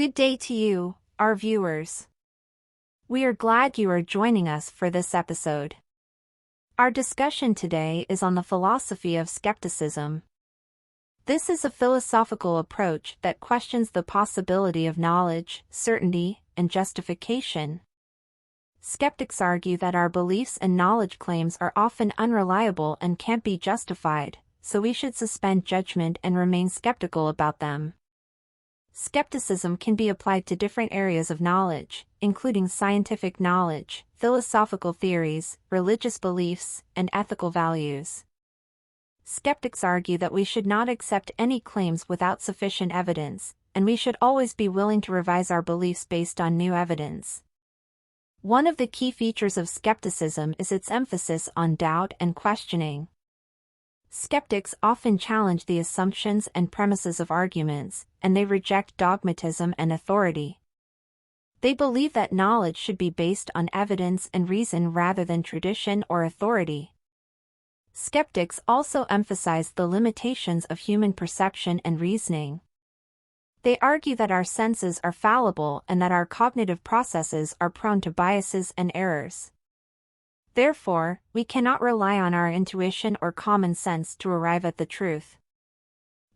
Good day to you, our viewers. We are glad you are joining us for this episode. Our discussion today is on the philosophy of skepticism. This is a philosophical approach that questions the possibility of knowledge, certainty, and justification. Skeptics argue that our beliefs and knowledge claims are often unreliable and can't be justified, so we should suspend judgment and remain skeptical about them. Skepticism can be applied to different areas of knowledge, including scientific knowledge, philosophical theories, religious beliefs, and ethical values. Skeptics argue that we should not accept any claims without sufficient evidence, and we should always be willing to revise our beliefs based on new evidence. One of the key features of skepticism is its emphasis on doubt and questioning. Skeptics often challenge the assumptions and premises of arguments, and they reject dogmatism and authority. They believe that knowledge should be based on evidence and reason rather than tradition or authority. Skeptics also emphasize the limitations of human perception and reasoning. They argue that our senses are fallible and that our cognitive processes are prone to biases and errors. Therefore, we cannot rely on our intuition or common sense to arrive at the truth.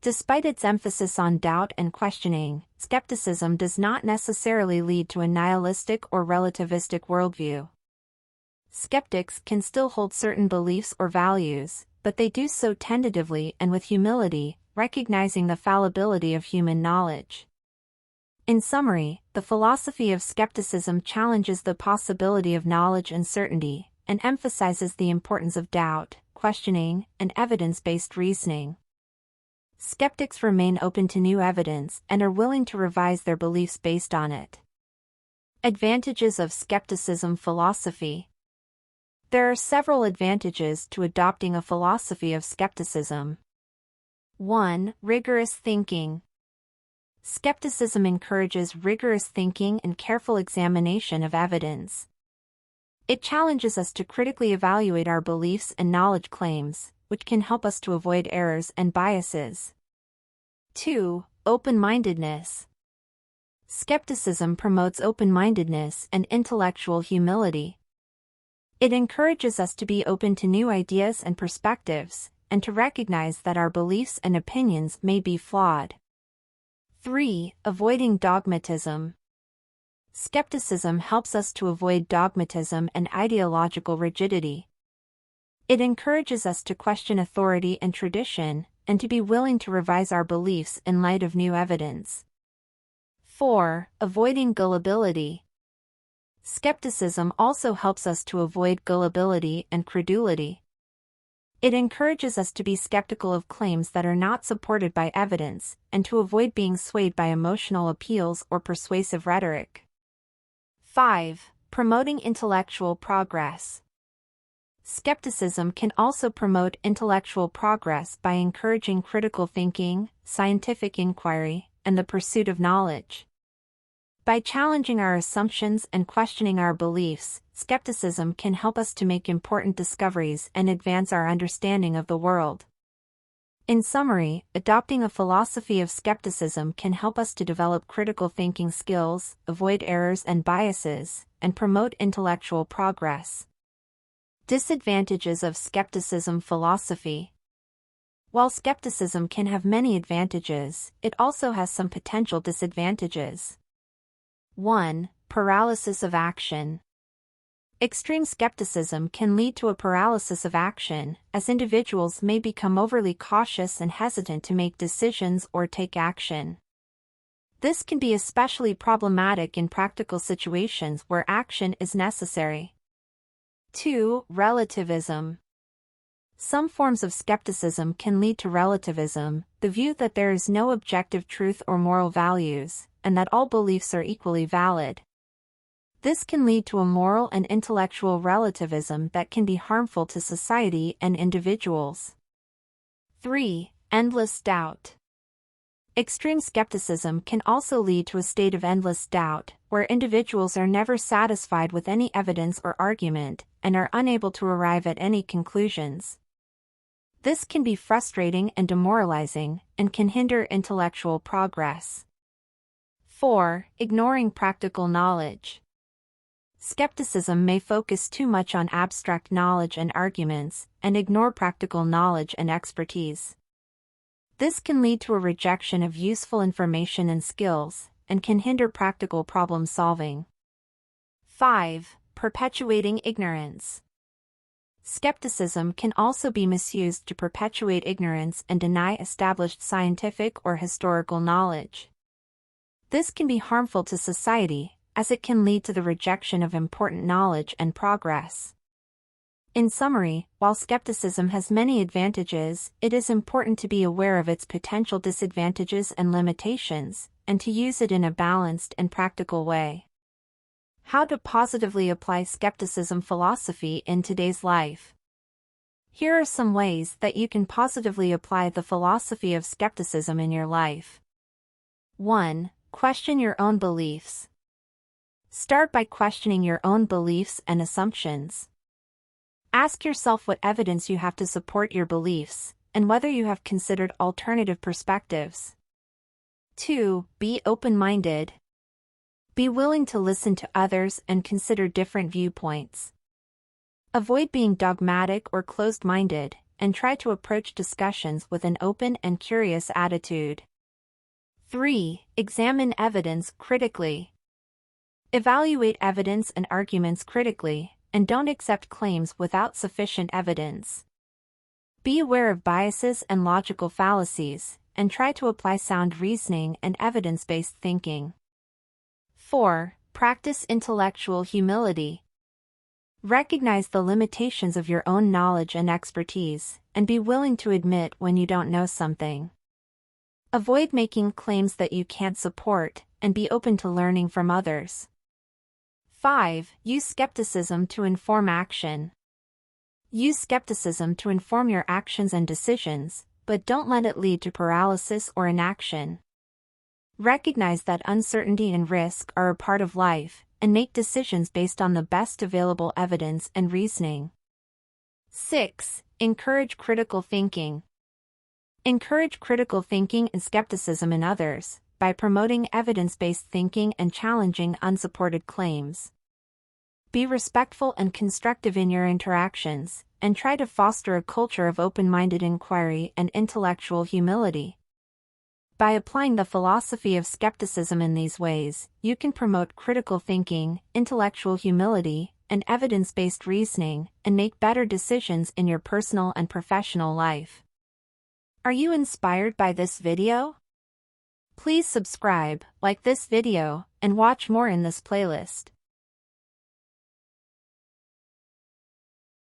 Despite its emphasis on doubt and questioning, skepticism does not necessarily lead to a nihilistic or relativistic worldview. Skeptics can still hold certain beliefs or values, but they do so tentatively and with humility, recognizing the fallibility of human knowledge. In summary, the philosophy of skepticism challenges the possibility of knowledge and certainty, and emphasizes the importance of doubt, questioning, and evidence-based reasoning. Skeptics remain open to new evidence and are willing to revise their beliefs based on it. Advantages of skepticism philosophy. There are several advantages to adopting a philosophy of skepticism. 1. Rigorous thinking. Skepticism encourages rigorous thinking and careful examination of evidence. It challenges us to critically evaluate our beliefs and knowledge claims, which can help us to avoid errors and biases. 2. Open-mindedness. Skepticism promotes open-mindedness and intellectual humility. It encourages us to be open to new ideas and perspectives, and to recognize that our beliefs and opinions may be flawed. 3. Avoiding dogmatism. Skepticism helps us to avoid dogmatism and ideological rigidity. It encourages us to question authority and tradition, and to be willing to revise our beliefs in light of new evidence. 4. Avoiding gullibility. Skepticism also helps us to avoid gullibility and credulity. It encourages us to be skeptical of claims that are not supported by evidence, and to avoid being swayed by emotional appeals or persuasive rhetoric. 5. Promoting intellectual progress. Skepticism can also promote intellectual progress by encouraging critical thinking, scientific inquiry, and the pursuit of knowledge. By challenging our assumptions and questioning our beliefs, skepticism can help us to make important discoveries and advance our understanding of the world. In summary, adopting a philosophy of skepticism can help us to develop critical thinking skills, avoid errors and biases, and promote intellectual progress. Disadvantages of skepticism philosophy. While skepticism can have many advantages, it also has some potential disadvantages. 1. Paralysis of action. Extreme skepticism can lead to a paralysis of action, as individuals may become overly cautious and hesitant to make decisions or take action. This can be especially problematic in practical situations where action is necessary. 2. Relativism. Some forms of skepticism can lead to relativism, the view that there is no objective truth or moral values, and that all beliefs are equally valid. This can lead to a moral and intellectual relativism that can be harmful to society and individuals. 3. Endless doubt. Extreme skepticism can also lead to a state of endless doubt, where individuals are never satisfied with any evidence or argument, and are unable to arrive at any conclusions. This can be frustrating and demoralizing, and can hinder intellectual progress. 4. Ignoring practical knowledge. Skepticism may focus too much on abstract knowledge and arguments, and ignore practical knowledge and expertise. This can lead to a rejection of useful information and skills, and can hinder practical problem solving. 5. Perpetuating ignorance. Skepticism can also be misused to perpetuate ignorance and deny established scientific or historical knowledge. This can be harmful to society, as it can lead to the rejection of important knowledge and progress. In summary, while skepticism has many advantages, it is important to be aware of its potential disadvantages and limitations, and to use it in a balanced and practical way. How to positively apply skepticism philosophy in today's life. Here are some ways that you can positively apply the philosophy of skepticism in your life. 1. Question your own beliefs. Start by questioning your own beliefs and assumptions. Ask yourself what evidence you have to support your beliefs, and whether you have considered alternative perspectives. 2. Be open-minded. Be willing to listen to others and consider different viewpoints. Avoid being dogmatic or closed-minded, and try to approach discussions with an open and curious attitude. 3. Examine evidence critically. Evaluate evidence and arguments critically, and don't accept claims without sufficient evidence. Be aware of biases and logical fallacies, and try to apply sound reasoning and evidence-based thinking. 4. Practice intellectual humility. Recognize the limitations of your own knowledge and expertise, and be willing to admit when you don't know something. Avoid making claims that you can't support, and be open to learning from others. 5. Use skepticism to inform action. Use skepticism to inform your actions and decisions, but don't let it lead to paralysis or inaction. Recognize that uncertainty and risk are a part of life, and make decisions based on the best available evidence and reasoning. 6. Encourage critical thinking. Encourage critical thinking and skepticism in others, by promoting evidence-based thinking and challenging unsupported claims. Be respectful and constructive in your interactions, and try to foster a culture of open-minded inquiry and intellectual humility. By applying the philosophy of skepticism in these ways, you can promote critical thinking, intellectual humility, and evidence-based reasoning, and make better decisions in your personal and professional life. Are you inspired by this video? Please subscribe, like this video, and watch more in this playlist.